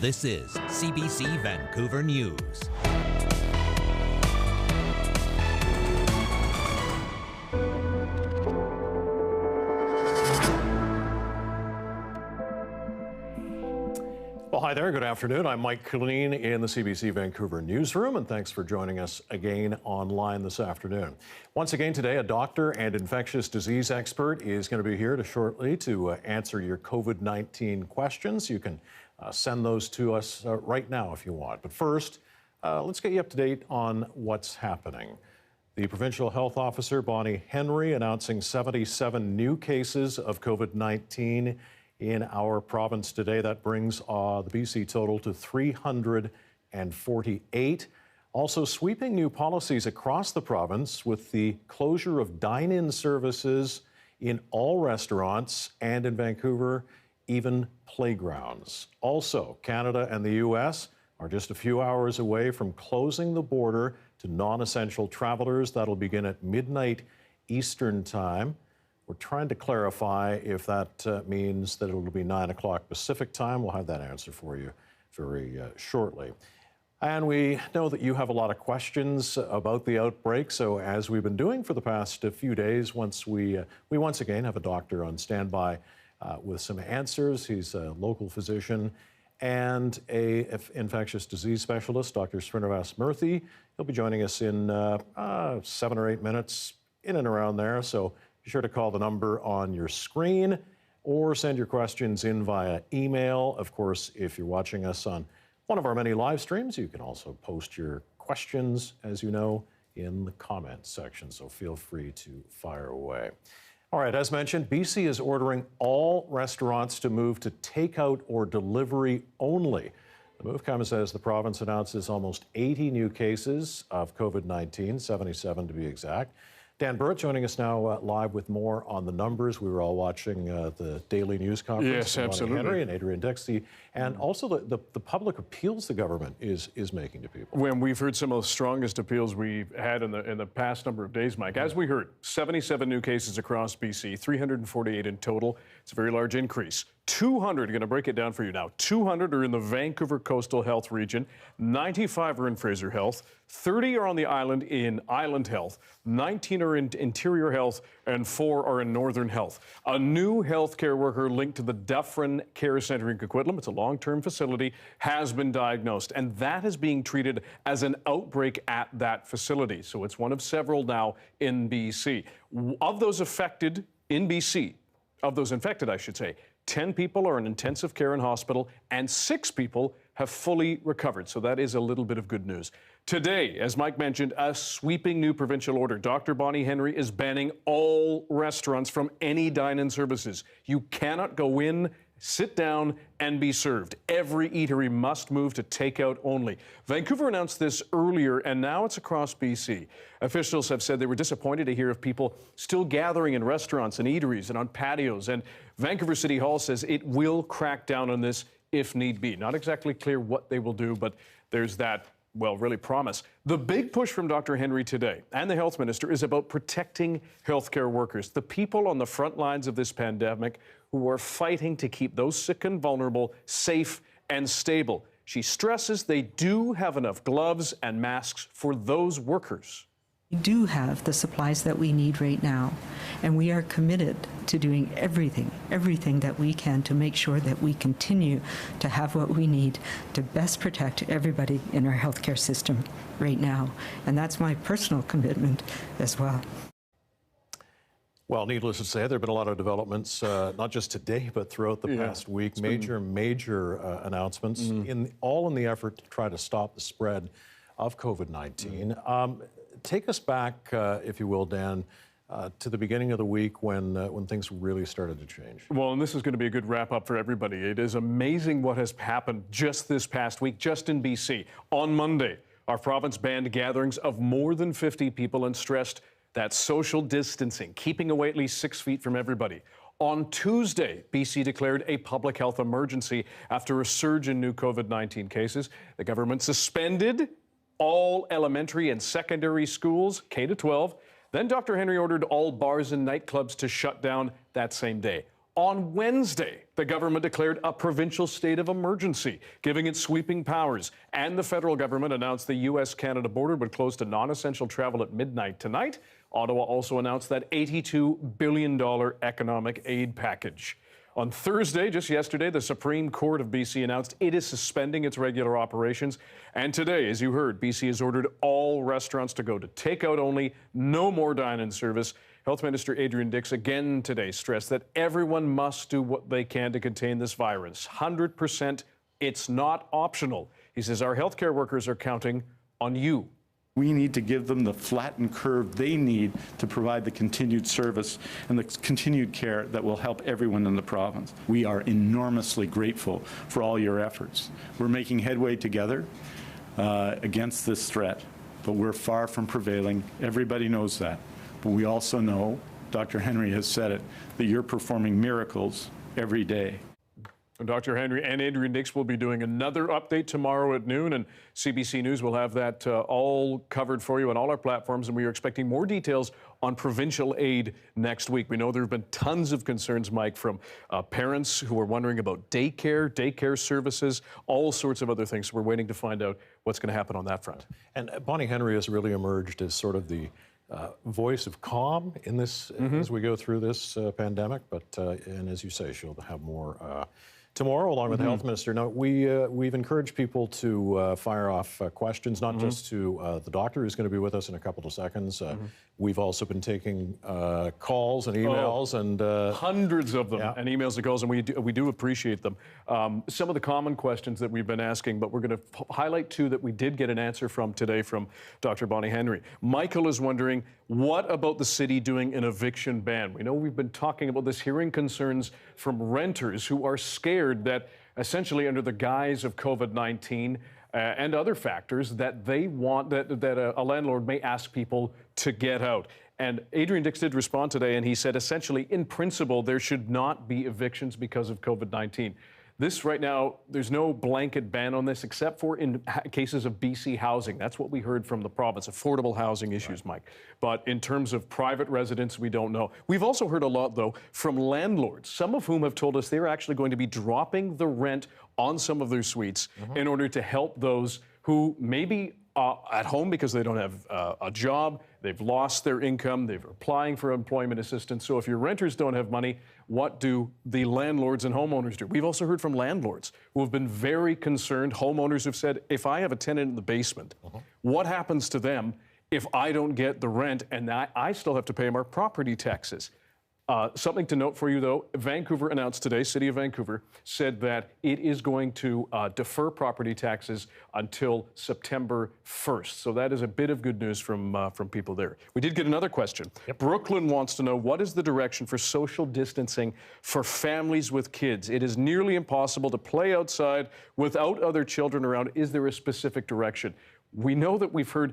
This is CBC Vancouver News. Well, hi there. Good afternoon. I'm Mike Killeen in the CBC Vancouver newsroom, and thanks for joining us again online this afternoon. Once again today, a doctor and infectious disease expert is going to be here shortly to answer your COVID-19 questions. You can send those to us right now if you want. But first, let's get you up to date on what's happening. The provincial health officer, Bonnie Henry, announcing 77 new cases of COVID-19 in our province today. That brings the BC total to 348. Also sweeping new policies across the province with the closure of dine-in services in all restaurants and in Vancouver, even playgrounds. Also, Canada and the U.S. are just a few hours away from closing the border to non-essential travelers. That'll begin at midnight Eastern time. We're trying to clarify if that means that it'll be 9 o'clock Pacific time. We'll have that answer for you very shortly. And we know that you have a lot of questions about the outbreak. So as we've been doing for the past few days, we once again have a doctor on standby with some answers. He's a local physician and an infectious disease specialist, Dr. Srinivas Murthy. He'll be joining us in 7 or 8 minutes, in and around there. So be sure to call the number on your screen or send your questions in via email. Of course, if you're watching us on one of our many live streams, you can also post your questions, as you know, in the comments section. So feel free to fire away. All right, as mentioned, BC is ordering all restaurants to move to takeout or delivery only. The move comes as the province announces almost 80 new cases of COVID-19, 77 to be exact. Dan Burrett joining us now live with more on the numbers. We were all watching the daily news conference. Yes, absolutely. Henry and Adrian Dixie, and also the public appeals the government is making to people. When we've heard some of the strongest appeals we've had in the past number of days, Mike. As we heard, 77 new cases across BC, 348 in total. It's a very large increase. 200, going to break it down for you now. 200 are in the Vancouver Coastal Health region, 95 are in Fraser Health, 30 are on the island in Island Health, 19 are in Interior Health, and 4 are in Northern Health. A new healthcare worker linked to the Dufferin Care Centre in Coquitlam, it's a long-term facility, has been diagnosed, and that is being treated as an outbreak at that facility. So it's one of several now in BC. Of those affected in BC, of those infected, I should say, 10 people are in intensive care and hospital, and 6 people have fully recovered. So that is a little bit of good news. Today, as Mike mentioned, a sweeping new provincial order. Dr. Bonnie Henry is banning all restaurants from any dine-in services. You cannot go in, sit down, and be served. Every eatery must move to takeout only. Vancouver announced this earlier, and now it's across BC. Officials have said they were disappointed to hear of people still gathering in restaurants and eateries and on patios, and Vancouver City Hall says it will crack down on this if need be. Not exactly clear what they will do, but there's that, well, really promise. The big push from Dr. Henry today and the health minister is about protecting healthcare workers, the people on the front lines of this pandemic who are fighting to keep those sick and vulnerable safe and stable. She stresses they do have enough gloves and masks for those workers. We do have the supplies that we need right now, and we are committed to doing everything that we can to make sure that we continue to have what we need to best protect everybody in our healthcare system right now. And that's my personal commitment as well. Well, needless to say, there have been a lot of developments, not just today, but throughout the past week. Major announcements, all in the effort to try to stop the spread of COVID-19. Take us back, if you will, Dan, to the beginning of the week when things really started to change. Well, and this is going to be a good wrap-up for everybody. It is amazing what has happened just this past week, just in BC. On Monday, our province banned gatherings of more than 50 people and stressed that social distancing, keeping away at least 6 feet from everybody. On Tuesday, BC declared a public health emergency after a surge in new COVID-19 cases. The government suspended all elementary and secondary schools, K-12. Then Dr. Henry ordered all bars and nightclubs to shut down that same day. On Wednesday, the government declared a provincial state of emergency, giving it sweeping powers. And the federal government announced the U.S.-Canada border would close to non-essential travel at midnight tonight. Ottawa also announced that $82 billion economic aid package. On Thursday, just yesterday, the Supreme Court of BC announced it is suspending its regular operations. And today, as you heard, BC has ordered all restaurants to go to takeout only, no more dine-in service. Health Minister Adrian Dix again today stressed that everyone must do what they can to contain this virus. 100%, it's not optional. He says our healthcare workers are counting on you. We need to give them the flattened curve they need to provide the continued service and the continued care that will help everyone in the province. We are enormously grateful for all your efforts. We're making headway together against this threat, but we're far from prevailing. Everybody knows that. But we also know, Dr. Henry has said it, that you're performing miracles every day. Dr. Henry and Adrian Dix will be doing another update tomorrow at noon, and CBC News will have that all covered for you on all our platforms, and we are expecting more details on provincial aid next week. We know there have been tons of concerns, Mike, from parents who are wondering about daycare services, all sorts of other things. So we're waiting to find out what's going to happen on that front. And Bonnie Henry has really emerged as sort of the voice of calm in this as we go through this pandemic. But and as you say, she'll have more tomorrow, along with the health minister. Now, we've encouraged people to fire off questions, not just to the doctor, who's going to be with us in a couple of seconds. We've also been taking calls and emails and hundreds of them, and emails and calls, and we do appreciate them. Some of the common questions that we've been asking, but we're going to highlight two that we did get an answer from today from Dr. Bonnie Henry. Michael is wondering, what about the city doing an eviction ban? We know we've been talking about this, hearing concerns from renters who are scared that essentially under the guise of COVID-19 and other factors that they want, that a landlord may ask people to get out. And Adrian Dix did respond today, and he said essentially, in principle, there should not be evictions because of COVID-19. This right now, there's no blanket ban on this except for in cases of BC housing. That's what we heard from the province, affordable housing issues, Mike. But in terms of private residents, we don't know. We've also heard a lot, though, from landlords, some of whom have told us they're actually going to be dropping the rent on some of their suites in order to help those who may be at home because they don't have a job, they've lost their income, they're applying for employment assistance. So if your renters don't have money, what do the landlords and homeowners do? We've also heard from landlords who have been very concerned, homeowners who've said, if I have a tenant in the basement, what happens to them if I don't get the rent and I still have to pay my property taxes? Something to note for you, though, Vancouver announced today, City of Vancouver, said that it is going to defer property taxes until September 1st. So that is a bit of good news from people there. We did get another question. Brooklyn wants to know, what is the direction for social distancing for families with kids? It is nearly impossible to play outside without other children around. Is there a specific direction? We know that we've heard,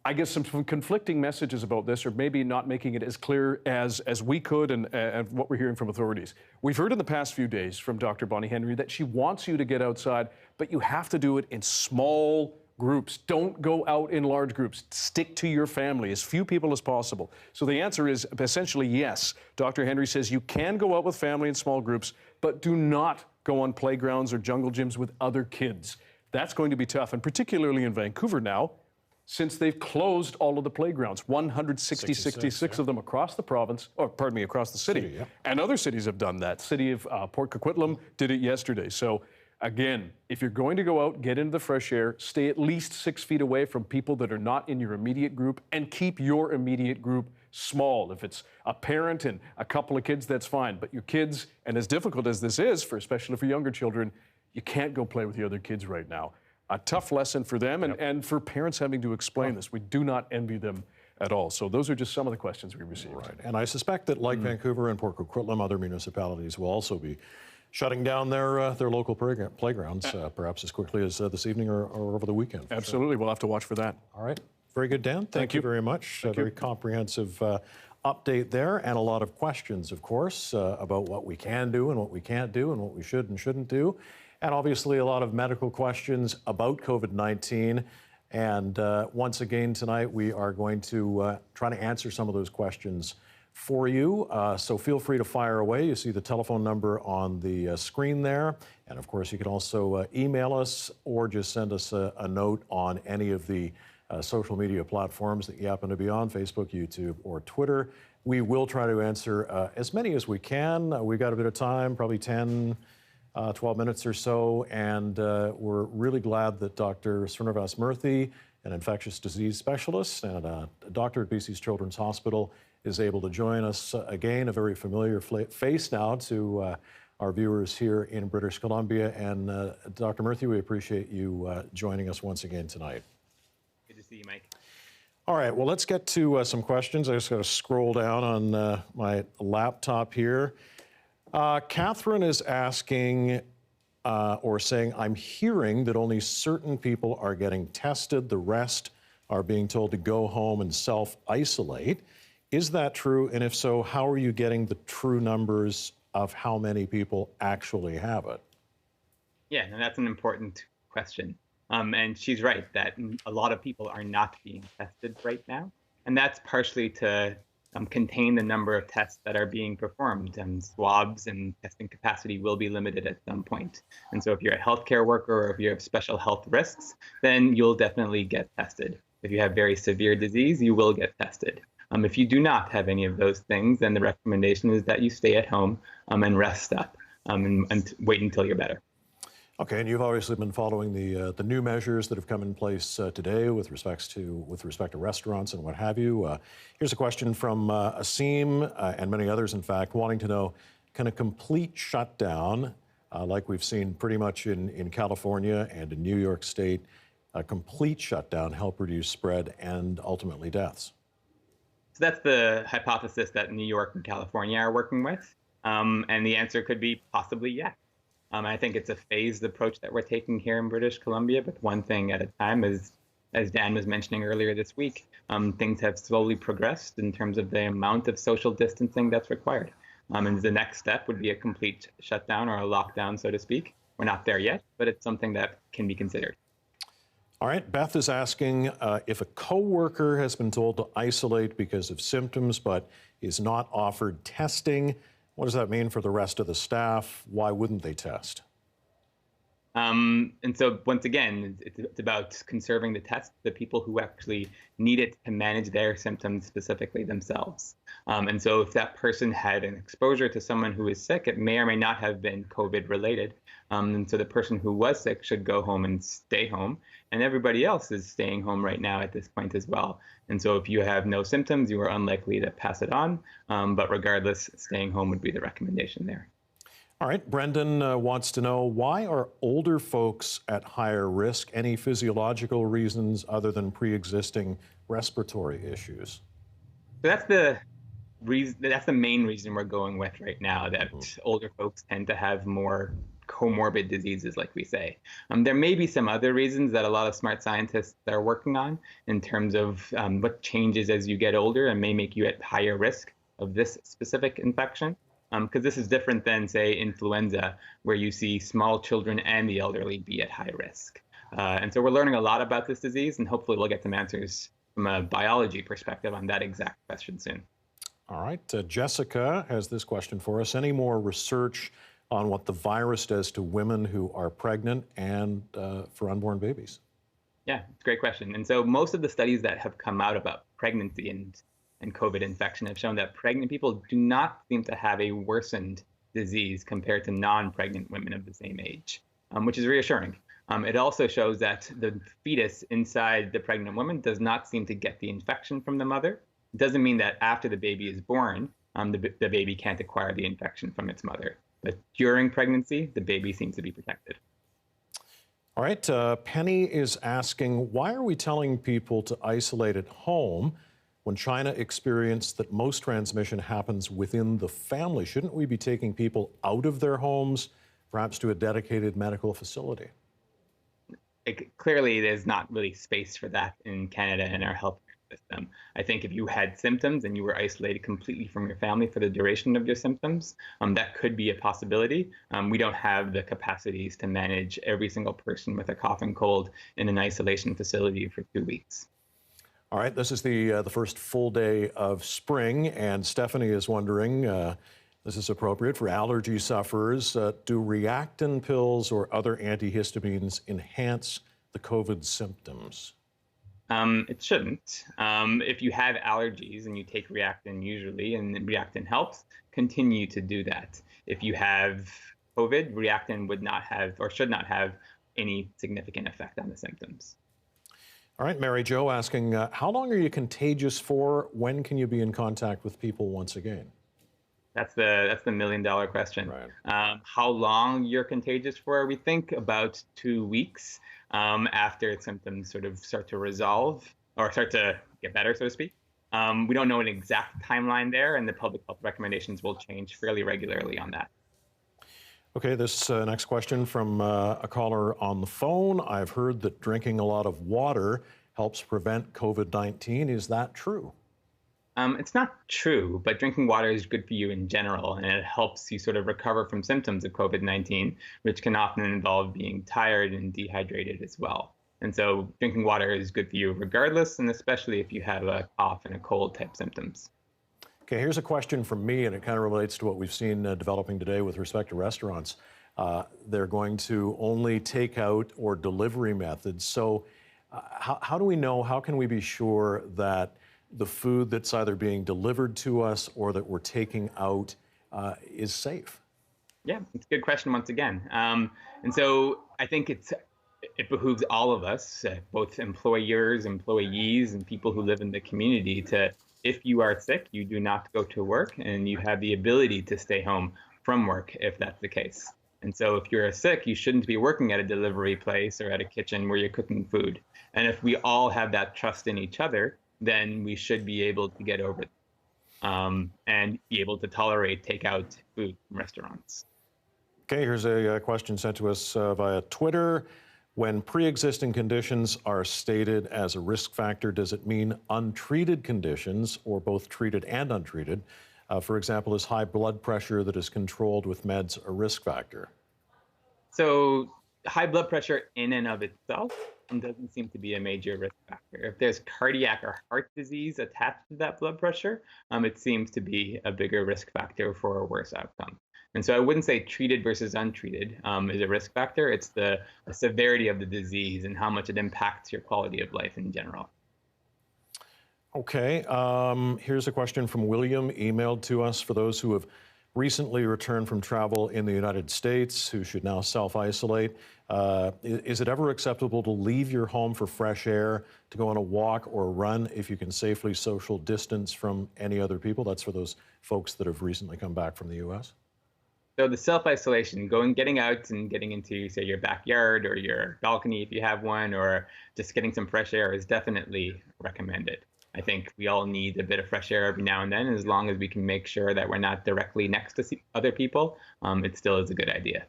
I guess, some conflicting messages about this, or maybe not making it as clear as we could and what we're hearing from authorities. We've heard in the past few days from Dr. Bonnie Henry that she wants you to get outside, but you have to do it in small groups. Don't go out in large groups. Stick to your family, as few people as possible. So the answer is essentially yes. Dr. Henry says you can go out with family in small groups, but do not go on playgrounds or jungle gyms with other kids. That's going to be tough, and particularly in Vancouver now, since they've closed all of the playgrounds, 166 of them across the province, or pardon me, across the city. And other cities have done that. City of Port Coquitlam did it yesterday. So again, if you're going to go out, get into the fresh air, stay at least 6 feet away from people that are not in your immediate group, and keep your immediate group small. If it's a parent and a couple of kids, that's fine. But your kids, and as difficult as this is, especially for younger children, you can't go play with the other kids right now. A tough lesson for them and for parents having to explain this. We do not envy them at all. So those are just some of the questions we received. Right. And I suspect that, like Vancouver and Port Coquitlam, other municipalities will also be shutting down their local playgrounds, perhaps as quickly as this evening or over the weekend. Absolutely. We'll have to watch for that. All right. Very good, Dan. Thank you very much. Very comprehensive update there, and a lot of questions, of course, about what we can do and what we can't do and what we should and shouldn't do. And obviously a lot of medical questions about COVID-19. And once again tonight, we are going to try to answer some of those questions for you, so feel free to fire away. You see the telephone number on the screen there. And of course, you can also email us or just send us a note on any of the social media platforms that you happen to be on, Facebook, YouTube, or Twitter. We will try to answer as many as we can. We've got a bit of time, probably 10, 12 minutes or so, and we're really glad that Dr. Srinivas Murthy, an infectious disease specialist and a doctor at BC's Children's Hospital, is able to join us again, a very familiar face now to our viewers here in British Columbia. And Dr. Murthy, we appreciate you joining us once again tonight. Good to see you, Mike. All right, well, let's get to some questions. I just got to scroll down on my laptop here. Catherine is asking or saying, I'm hearing that only certain people are getting tested. The rest are being told to go home and self-isolate. Is that true? And if so, how are you getting the true numbers of how many people actually have it? Yeah, and that's an important question. And she's right that a lot of people are not being tested right now. And that's partially to contain the number of tests that are being performed. Swabs and testing capacity will be limited at some point. And so if you're a healthcare worker or if you have special health risks, then you'll definitely get tested. If you have very severe disease, you will get tested. If you do not have any of those things, then the recommendation is that you stay at home and rest up and wait until you're better. Okay, and you've obviously been following the new measures that have come in place today with respect to restaurants and what have you. Here's a question from Asim and many others, in fact, wanting to know, can a complete shutdown, like we've seen pretty much in California and in New York State, a complete shutdown help reduce spread and ultimately deaths? So that's the hypothesis that New York and California are working with. And the answer could be possibly yes. I think it's a phased approach that we're taking here in British Columbia, but one thing at a time. As Dan was mentioning earlier this week, things have slowly progressed in terms of the amount of social distancing that's required. And the next step would be a complete shutdown or a lockdown, so to speak. We're not there yet, but it's something that can be considered. All right, Beth is asking if a coworker has been told to isolate because of symptoms but is not offered testing, what does that mean for the rest of the staff? Why wouldn't they test? And so once again, it's about conserving the test, the people who actually need it to manage their symptoms specifically themselves. And so if that person had an exposure to someone who is sick, it may or may not have been COVID related. And so the person who was sick should go home and stay home. And everybody else is staying home right now at this point as well. And so if you have no symptoms, you are unlikely to pass it on. But regardless, staying home would be the recommendation there. All right, Brendan wants to know, why are older folks at higher risk? Any physiological reasons other than pre-existing respiratory issues? So that's the reason. That's the main reason we're going with right now, that older folks tend to have more comorbid diseases, like we say. There may be some other reasons that a lot of smart scientists are working on in terms of what changes as you get older and may make you at higher risk of this specific infection. Because this is different than, say, influenza, where you see small children and the elderly be at high risk. And so we're learning a lot about this disease, and hopefully we'll get some answers from a biology perspective on that exact question soon. All right, Jessica has this question for us. Any more research on what the virus does to women who are pregnant and for unborn babies? Yeah, it's a great question. And so most of the studies that have come out about pregnancy and COVID infection have shown that pregnant people do not seem to have a worsened disease compared to non-pregnant women of the same age, which is reassuring. It also shows that the fetus inside the pregnant woman does not seem to get the infection from the mother. It doesn't mean that after the baby is born, the baby can't acquire the infection from its mother. But during pregnancy, the baby seems to be protected. All right, Penny is asking, why are we telling people to isolate at home when China experienced that most transmission happens within the family? Shouldn't we be taking people out of their homes, perhaps to a dedicated medical facility? Clearly, there's not really space for that in Canada and our health system. I think if you had symptoms and you were isolated completely from your family for the duration of your symptoms, that could be a possibility. We don't have the capacities to manage every single person with a cough and cold in an isolation facility for 2 weeks. All right, this is the first full day of spring, and Stephanie is wondering, this is appropriate for allergy sufferers, do Reactin pills or other antihistamines enhance the COVID symptoms? It shouldn't. If you have allergies and you take Reactin usually, and Reactin helps, continue to do that. If you have COVID, Reactin would not have or should not have any significant effect on the symptoms. All right, Mary Jo asking, how long are you contagious for? When can you be in contact with people once again? That's the million-dollar question. Right. How long you're contagious for? We think about 2 weeks after symptoms sort of start to resolve or start to get better, so to speak. We don't know an exact timeline there, and the public health recommendations will change fairly regularly on that. Okay, this next question from a caller on the phone. I've heard that drinking a lot of water helps prevent COVID-19. Is that true? It's not true, but drinking water is good for you in general, and it helps you sort of recover from symptoms of COVID-19, which can often involve being tired and dehydrated as well. And so drinking water is good for you regardless, and especially if you have a cough and a cold type symptoms. Okay, here's a question from me, and it kind of relates to what we've seen developing today with respect to restaurants. They're going to only take out or delivery methods. So how do we know, how can we be sure that the food that's either being delivered to us or that we're taking out is safe? Yeah, it's a good question once again. And so I think it behooves all of us, both employers, employees, and people who live in the community to, if you are sick, you do not go to work, and you have the ability to stay home from work if that's the case. And so if you're sick, you shouldn't be working at a delivery place or at a kitchen where you're cooking food. And if we all have that trust in each other, then we should be able to get over it and be able to tolerate takeout food from restaurants. Okay, here's a question sent to us via Twitter. When pre-existing conditions are stated as a risk factor, does it mean untreated conditions or both treated and untreated? For example, is high blood pressure that is controlled with meds a risk factor? So high blood pressure in and of itself doesn't seem to be a major risk factor. If there's cardiac or heart disease attached to that blood pressure, it seems to be a bigger risk factor for a worse outcome. And so I wouldn't say treated versus untreated is a risk factor. It's the severity of the disease and how much it impacts your quality of life in general. Okay, here's a question from William, emailed to us for those who have recently returned from travel in the United States who should now self-isolate. Is it ever acceptable to leave your home for fresh air, to go on a walk or run if you can safely social distance from any other people? That's for those folks that have recently come back from the U.S. So the self-isolation, getting out and getting into, say, your backyard or your balcony if you have one, or just getting some fresh air is definitely recommended. I think we all need a bit of fresh air every now and then. As long as we can make sure that we're not directly next to other people, it still is a good idea.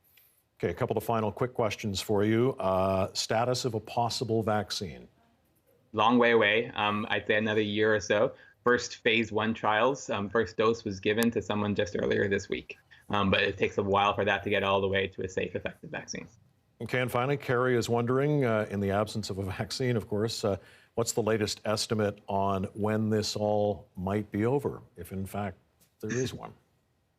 Okay, a couple of final quick questions for you. Status of a possible vaccine? Long way away. I'd say another year or so. First phase 1 trials, first dose was given to someone just earlier this week. But it takes a while for that to get all the way to a safe, effective vaccine. Okay, and finally, Carrie is wondering, in the absence of a vaccine, of course, what's the latest estimate on when this all might be over, if in fact there is one?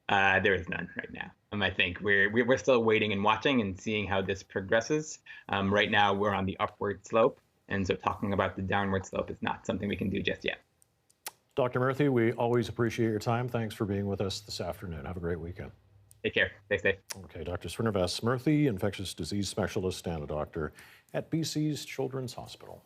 There is none right now. I think we're still waiting and watching and seeing how this progresses. Right now, we're on the upward slope, and so talking about the downward slope is not something we can do just yet. Dr. Murthy, we always appreciate your time. Thanks for being with us this afternoon. Have a great weekend. Take care. Stay safe. Okay, Dr. Srinivas Murthy, infectious disease specialist and a doctor at BC's Children's Hospital.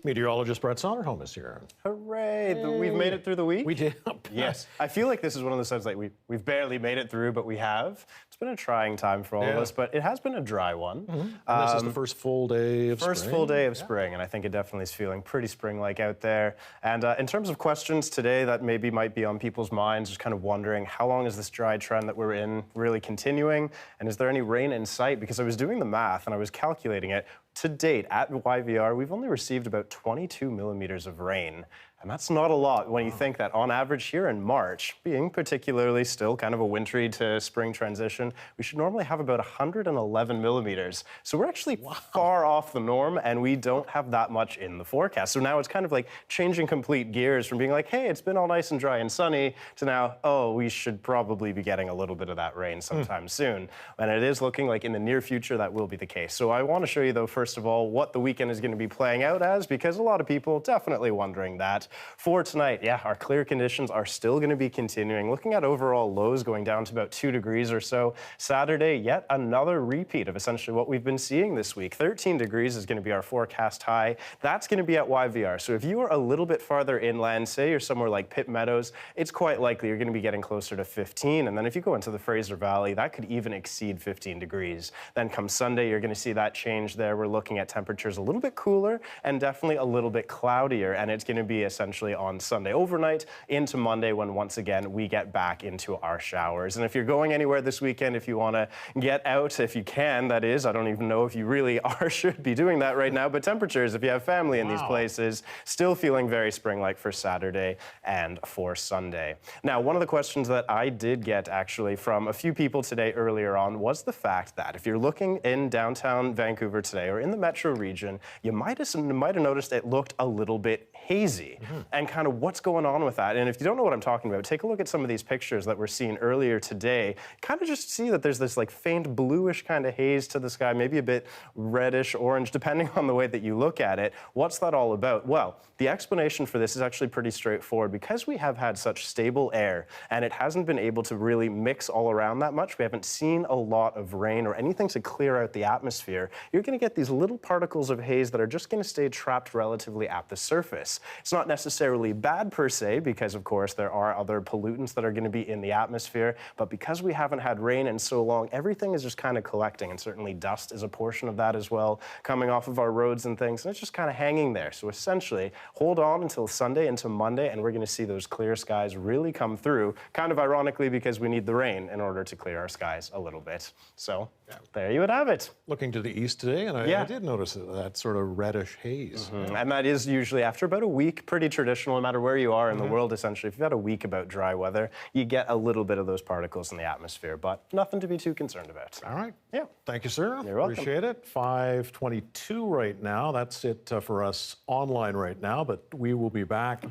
Meteorologist Brett Sonderholm is here. Hooray! We've made it through the week? We did. Yes. I feel like this is one of those times like we've barely made it through, but we have. It's been a trying time for all of us, but it has been a dry one. And this is the first full day of spring. First full day of spring, and I think it definitely is feeling pretty spring-like out there. And in terms of questions today that maybe might be on people's minds, just kind of wondering, how long is this dry trend that we're in really continuing? And is there any rain in sight? Because I was doing the math and I was calculating it. to date at YVR, we've only received about 22 millimeters of rain. And that's not a lot when you think that on average here in March, being particularly still kind of a wintry to spring transition, we should normally have about 111 millimeters. So we're actually far off the norm, and we don't have that much in the forecast. So now it's kind of like changing complete gears from being like, hey, it's been all nice and dry and sunny, to now, oh, we should probably be getting a little bit of that rain sometime soon. And it is looking like in the near future that will be the case. So I want to show you, though, first of all, what the weekend is going to be playing out as, because a lot of people definitely wondering that. For tonight, yeah, our clear conditions are still going to be continuing. Looking at overall lows going down to about 2 degrees or so. Saturday, yet another repeat of essentially what we've been seeing this week. 13 degrees is going to be our forecast high. That's going to be at YVR. So if you are a little bit farther inland, say you're somewhere like Pitt Meadows, it's quite likely you're going to be getting closer to 15. And then if you go into the Fraser Valley, that could even exceed 15 degrees. Then come Sunday, you're going to see that change there. We're looking at temperatures a little bit cooler and definitely a little bit cloudier. And it's going to be essentially on Sunday overnight into Monday, when once again we get back into our showers. And if you're going anywhere this weekend, if you want to get out, if you can, that is, I don't even know if you really should be doing that right now, but temperatures, if you have family in these places, still feeling very spring-like for Saturday and for Sunday. Now, one of the questions that I did get actually from a few people today earlier on was the fact that if you're looking in downtown Vancouver today or in the metro region, you might have noticed it looked a little bit hazy. And kind of what's going on with that. And if you don't know what I'm talking about, take a look at some of these pictures that we're seeing earlier today. Kind of just see that there's this like faint bluish kind of haze to the sky, maybe a bit reddish orange, depending on the way that you look at it. What's that all about? Well, the explanation for this is actually pretty straightforward. Because we have had such stable air and it hasn't been able to really mix all around that much, we haven't seen a lot of rain or anything to clear out the atmosphere, you're going to get these little particles of haze that are just going to stay trapped relatively at the surface. It's not necessarily bad per se, because of course there are other pollutants that are going to be in the atmosphere, but because we haven't had rain in so long, everything is just kind of collecting, and certainly dust is a portion of that as well, coming off of our roads and things, and it's just kind of hanging there. So essentially, hold on until Sunday into Monday, and we're going to see those clear skies really come through, kind of ironically because we need the rain in order to clear our skies a little bit. So there you would have it. Looking to the east today, and I did notice that sort of reddish haze. And that is usually after about a week, pretty traditional, no matter where you are in the world, essentially. If you've had a week about dry weather, you get a little bit of those particles in the atmosphere, but nothing to be too concerned about. All right. Yeah. Thank you, sir. You're welcome. Appreciate it. 5:22 right now. That's it for us online right now, but we will be back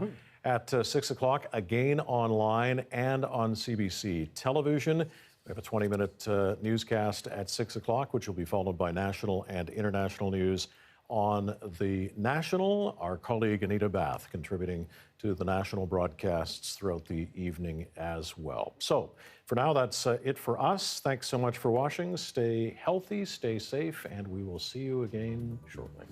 at 6 o'clock again online and on CBC television. We have a 20-minute newscast at 6 o'clock, which will be followed by national and international news. On the national, our colleague Anita Bath contributing to the national broadcasts throughout the evening as well. So for now, that's it for us. Thanks so much for watching. Stay healthy, stay safe, and we will see you again shortly.